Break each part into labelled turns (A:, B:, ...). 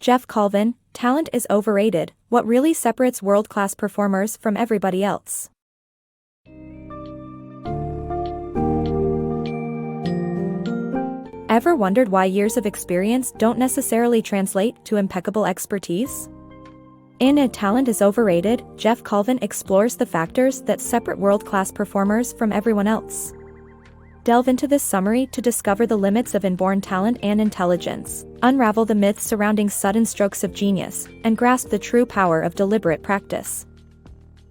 A: Geoff Colvin, talent is overrated, what really separates world-class performers from everybody else. Ever wondered why years of experience don't necessarily translate to impeccable expertise? In Talent is Overrated, Geoff Colvin explores the factors that separate world-class performers from everyone else. Delve into this summary to discover the limits of inborn talent and intelligence, unravel the myths surrounding sudden strokes of genius, and grasp the true power of deliberate practice.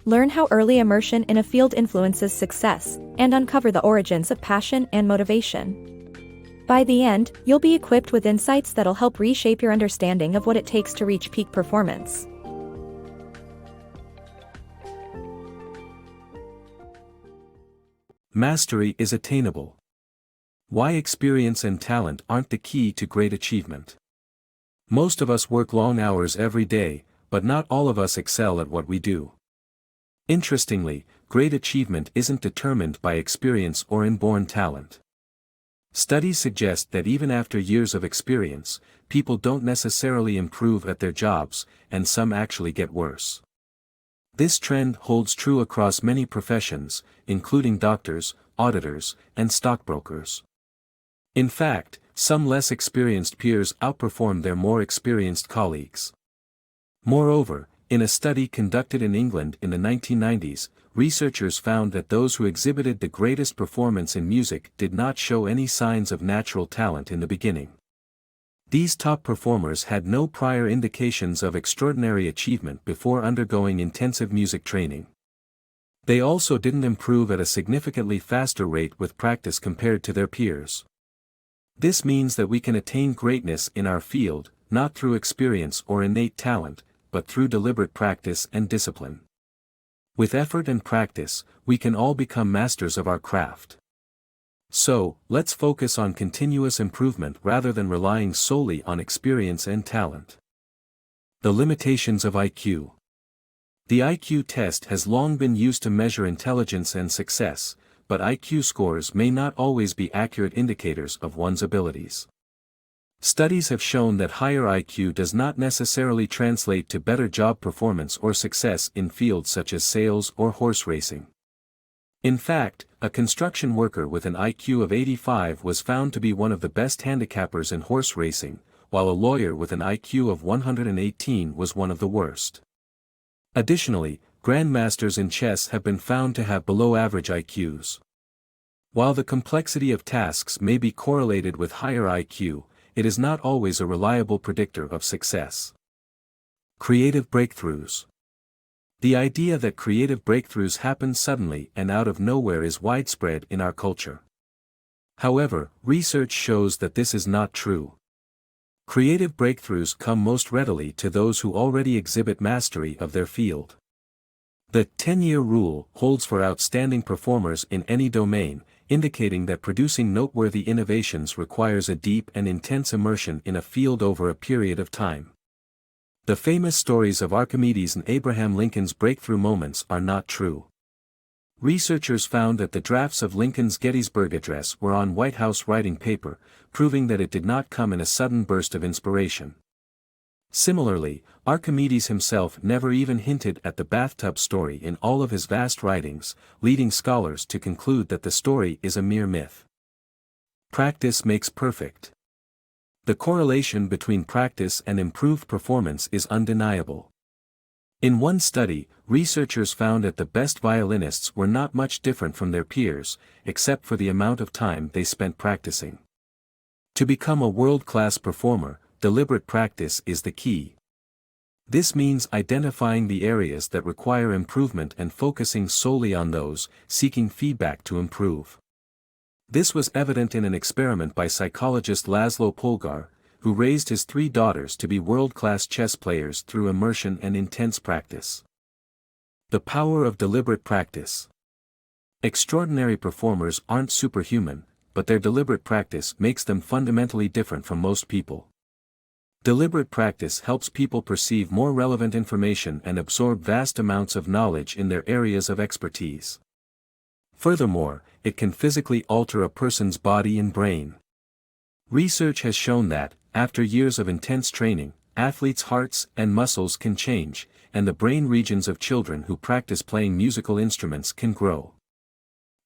A: Learn how early immersion in a field influences success, and uncover the origins of passion and motivation. By the end, you'll be equipped with insights that'll help reshape your understanding of what it takes to reach peak performance.
B: Mastery is attainable. Why experience and talent aren't the key to great achievement. Most of us work long hours every day, but not all of us excel at what we do. Interestingly, great achievement isn't determined by experience or inborn talent. Studies suggest that even after years of experience, people don't necessarily improve at their jobs, and some actually get worse. This trend holds true across many professions, including doctors, auditors, and stockbrokers. In fact, some less experienced peers outperform their more experienced colleagues. Moreover, in a study conducted in England in the 1990s, researchers found that those who exhibited the greatest performance in music did not show any signs of natural talent in the beginning. These top performers had no prior indications of extraordinary achievement before undergoing intensive music training. They also didn't improve at a significantly faster rate with practice compared to their peers. This means that we can attain greatness in our field, not through experience or innate talent, but through deliberate practice and discipline. With effort and practice, we can all become masters of our craft. So, let's focus on continuous improvement rather than relying solely on experience and talent. The limitations of IQ. The IQ test has long been used to measure intelligence and success, but IQ scores may not always be accurate indicators of one's abilities. Studies have shown that higher IQ does not necessarily translate to better job performance or success in fields such as sales or horse racing. In fact, a construction worker with an IQ of 85 was found to be one of the best handicappers in horse racing, while a lawyer with an IQ of 118 was one of the worst. Additionally, grandmasters in chess have been found to have below-average IQs. While the complexity of tasks may be correlated with higher IQ, it is not always a reliable predictor of success. Creative breakthroughs. The idea that creative breakthroughs happen suddenly and out of nowhere is widespread in our culture. However, research shows that this is not true. Creative breakthroughs come most readily to those who already exhibit mastery of their field. The 10-year rule holds for outstanding performers in any domain, indicating that producing noteworthy innovations requires a deep and intense immersion in a field over a period of time. The famous stories of Archimedes and Abraham Lincoln's breakthrough moments are not true. Researchers found that the drafts of Lincoln's Gettysburg Address were on White House writing paper, proving that it did not come in a sudden burst of inspiration. Similarly, Archimedes himself never even hinted at the bathtub story in all of his vast writings, leading scholars to conclude that the story is a mere myth. Practice makes perfect. The correlation between practice and improved performance is undeniable. In one study, researchers found that the best violinists were not much different from their peers, except for the amount of time they spent practicing. To become a world-class performer, deliberate practice is the key. This means identifying the areas that require improvement and focusing solely on those, seeking feedback to improve. This was evident in an experiment by psychologist Laszlo Polgar, who raised his 3 daughters to be world-class chess players through immersion and intense practice. The power of deliberate practice. Extraordinary performers aren't superhuman, but their deliberate practice makes them fundamentally different from most people. Deliberate practice helps people perceive more relevant information and absorb vast amounts of knowledge in their areas of expertise. Furthermore, it can physically alter a person's body and brain. Research has shown that, after years of intense training, athletes' hearts and muscles can change, and the brain regions of children who practice playing musical instruments can grow.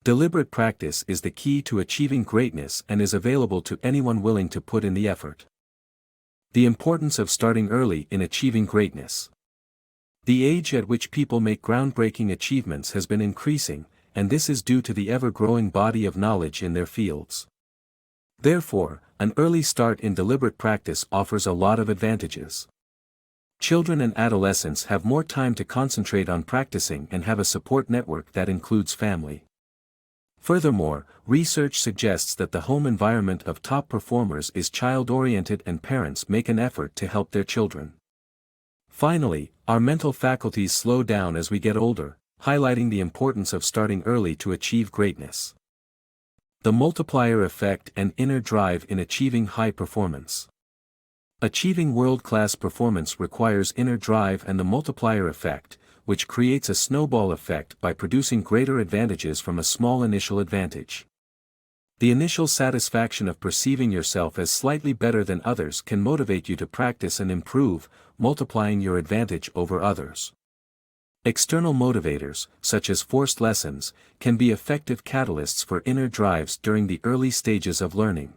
B: Deliberate practice is the key to achieving greatness and is available to anyone willing to put in the effort. The importance of starting early in achieving greatness. The age at which people make groundbreaking achievements has been increasing, and this is due to the ever-growing body of knowledge in their fields. Therefore, an early start in deliberate practice offers a lot of advantages. Children and adolescents have more time to concentrate on practicing and have a support network that includes family. Furthermore, research suggests that the home environment of top performers is child-oriented and parents make an effort to help their children. Finally, our mental faculties slow down as we get older, highlighting the importance of starting early to achieve greatness. The multiplier effect and inner drive in achieving high performance. Achieving world-class performance requires inner drive and the multiplier effect, which creates a snowball effect by producing greater advantages from a small initial advantage. The initial satisfaction of perceiving yourself as slightly better than others can motivate you to practice and improve, multiplying your advantage over others. External motivators, such as forced lessons, can be effective catalysts for inner drives during the early stages of learning.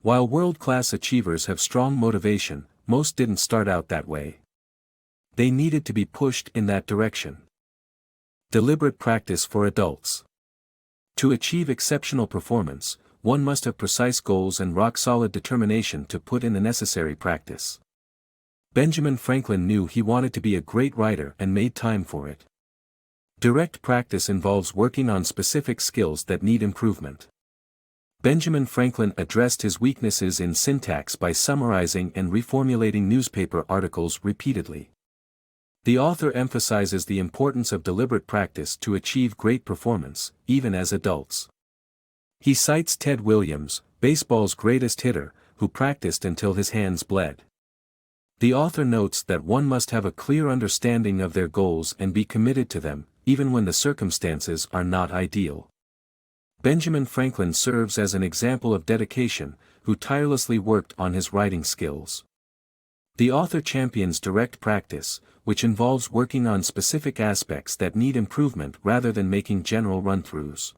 B: While world-class achievers have strong motivation, most didn't start out that way. They needed to be pushed in that direction. Deliberate practice for adults. To achieve exceptional performance, one must have precise goals and rock-solid determination to put in the necessary practice. Benjamin Franklin knew he wanted to be a great writer and made time for it. Direct practice involves working on specific skills that need improvement. Benjamin Franklin addressed his weaknesses in syntax by summarizing and reformulating newspaper articles repeatedly. The author emphasizes the importance of deliberate practice to achieve great performance, even as adults. He cites Ted Williams, baseball's greatest hitter, who practiced until his hands bled. The author notes that one must have a clear understanding of their goals and be committed to them, even when the circumstances are not ideal. Benjamin Franklin serves as an example of dedication, who tirelessly worked on his writing skills. The author champions direct practice, which involves working on specific aspects that need improvement rather than making general run-throughs.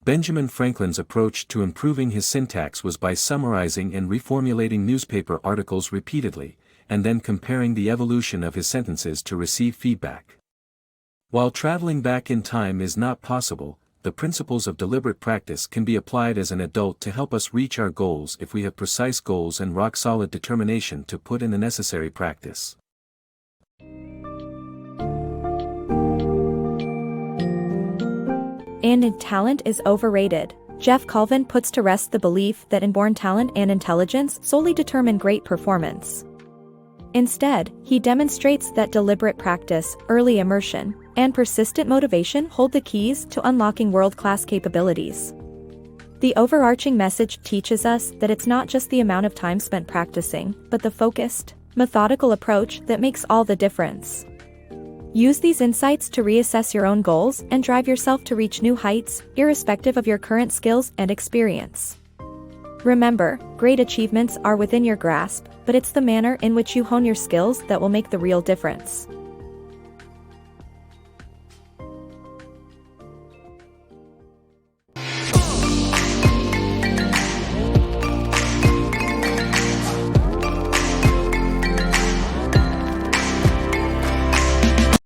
B: Benjamin Franklin's approach to improving his syntax was by summarizing and reformulating newspaper articles repeatedly, and then comparing the evolution of his sentences to receive feedback. While traveling back in time is not possible, the principles of deliberate practice can be applied as an adult to help us reach our goals if we have precise goals and rock-solid determination to put in the necessary practice.
A: Innate talent is overrated. Geoff Colvin puts to rest the belief that inborn talent and intelligence solely determine great performance. Instead, he demonstrates that deliberate practice, early immersion, and persistent motivation hold the keys to unlocking world-class capabilities. The overarching message teaches us that it's not just the amount of time spent practicing, but the focused, methodical approach that makes all the difference. Use these insights to reassess your own goals and drive yourself to reach new heights, irrespective of your current skills and experience. Remember, great achievements are within your grasp, but it's the manner in which you hone your skills that will make the real difference.